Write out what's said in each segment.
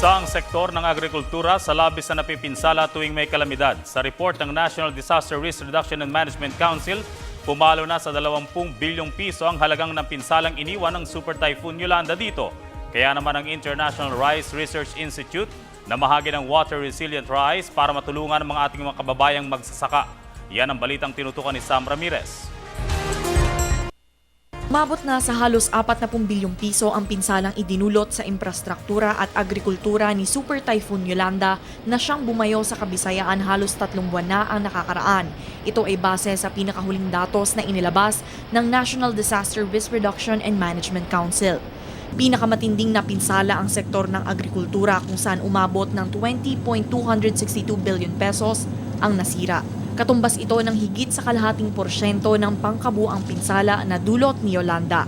Isa ang sektor ng agrikultura sa labis na napipinsala tuwing may kalamidad. Sa report ng National Disaster Risk Reduction and Management Council, pumalo na sa 20 bilyong piso ang halagang ng pinsalang iniwan ng Super Typhoon Yolanda dito. Kaya naman ang International Rice Research Institute namahagi ng water resilient rice para matulungan ang mga ating mga kababayang magsasaka. Yan ang balitang tinutukan ni Sam Ramirez. Umabot na sa halos 40 bilyong piso ang pinsalang idinulot sa infrastruktura at agrikultura ni Super Typhoon Yolanda na siyang bumayo sa Kabisayaan halos 3 buwan na ang nakakaraan. Ito ay base sa pinakahuling datos na inilabas ng National Disaster Risk Reduction and Management Council. Pinakamatinding na pinsala ang sektor ng agrikultura kung saan umabot ng 20.262 billion pesos ang nasira. Katumbas ito ng higit sa kalahating porsyento ng pangkabuang pinsala na dulot ni Yolanda.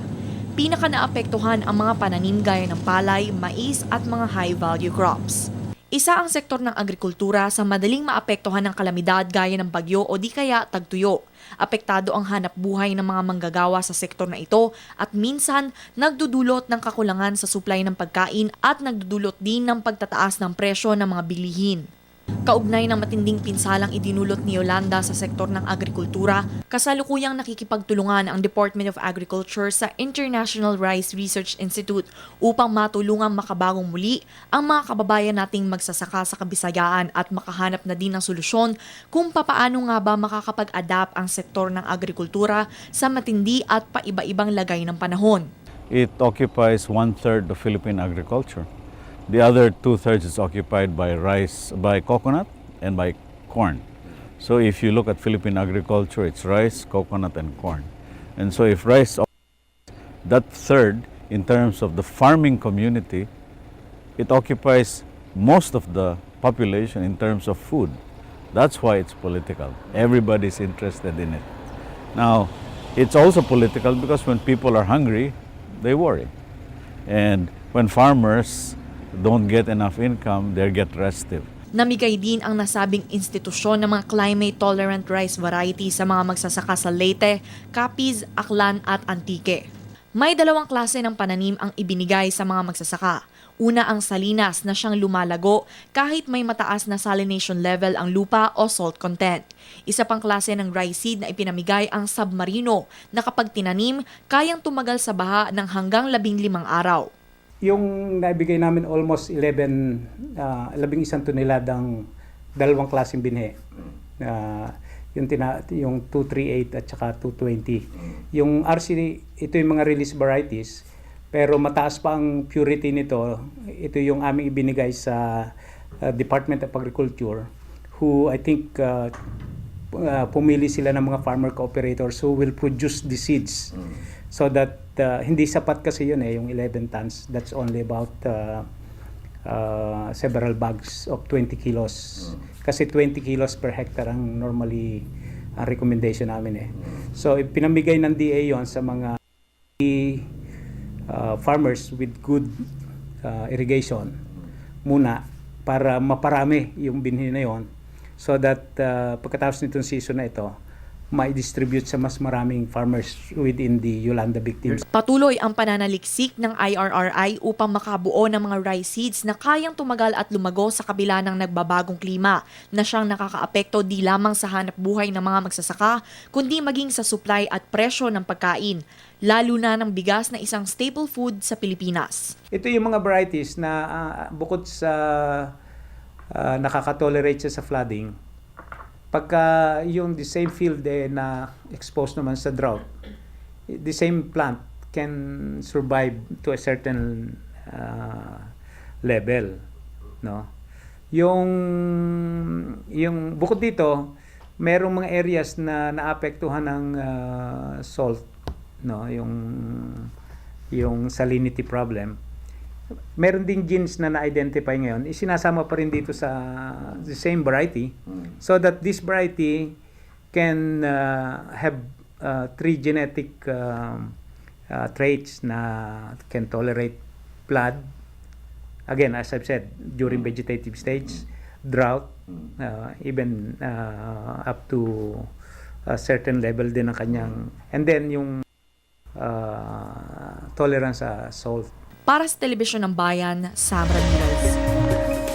Pinaka naapektuhan ang mga pananim gaya ng palay, mais at mga high-value crops. Isa ang sektor ng agrikultura sa madaling maapektuhan ng kalamidad gaya ng bagyo o di kaya tagtuyo. Apektado ang hanap buhay ng mga manggagawa sa sektor na ito at minsan nagdudulot ng kakulangan sa supply ng pagkain at nagdudulot din ng pagtataas ng presyo ng mga bilihin. Kaugnay ng matinding pinsalang idinulot ni Yolanda sa sektor ng agrikultura, kasalukuyang nakikipagtulungan ang Department of Agriculture sa International Rice Research Institute upang matulungang makabagong muli ang mga kababayan nating magsasaka sa Kabisayaan at makahanap na din ng solusyon kung papaano nga ba makakapag-adapt ang sektor ng agrikultura sa matindi at paiba-ibang lagay ng panahon. It occupies 1/3 of Philippine agriculture. The other 2/3 is occupied by rice, by coconut, and by corn. So if you look at Philippine agriculture, it's rice, coconut, and corn. And so if rice, that third, in terms of the farming community, it occupies most of the population in terms of food. That's why it's political. Everybody's interested in it. Now, it's also political because when people are hungry, they worry. And when farmers don't get enough income, they get restive. Namigay din ang nasabing institusyon ng mga climate-tolerant rice variety sa mga magsasaka sa Leyte, Capiz, Aklan at Antique. May 2 klase ng pananim ang ibinigay sa mga magsasaka. Una ang salinas na siyang lumalago kahit may mataas na salination level ang lupa o salt content. Isa pang klase ng rice seed na ipinamigay ang submarino na kapag tinanim, kayang tumagal sa baha ng hanggang 15 araw. Yung naibigay namin almost 11 toneladang 2 klaseng binhe. Yung 238 at saka 220. Yung RC, ito yung mga release varieties, pero mataas pa ang purity nito. Ito yung aming ibinigay sa Department of Agriculture, who I think pumili sila ng mga farmer cooperators who will produce the seeds. So that hindi sapat kasi yun yung 11 tons. That's only about several bags of 20 kilos. Kasi 20 kilos per hectare ang normally ang recommendation namin So pinamigay ng DA yon sa mga farmers with good irrigation muna para maparami yung binhi na yon so that pagkatapos nitong season na ito, ma-distribute sa mas maraming farmers within the Yolanda victims. Patuloy ang pananaliksik ng IRRI upang makabuo ng mga rice seeds na kayang tumagal at lumago sa kabila ng nagbabagong klima na siyang nakakaapekto di lamang sa hanap buhay ng mga magsasaka, kundi maging sa supply at presyo ng pagkain, lalo na ng bigas na isang staple food sa Pilipinas. Ito yung mga varieties na bukod sa nakaka-tolerate siya sa flooding, pagka yung the same field na exposed naman sa drought, the same plant can survive to a certain level, no? Yung bukod dito, merong mga areas na naapektuhan ng salt, no? Yung salinity problem. Meron ding genes na na-identify ngayon, isinasama pa rin dito sa the same variety so that this variety can have 3 genetic traits na can tolerate flood. Again, as I've said, during vegetative stage, drought, even up to a certain level din ng kanyang, and then yung tolerance sa salt. Para sa Telebisyon ng Bayan, Sam Ramirez.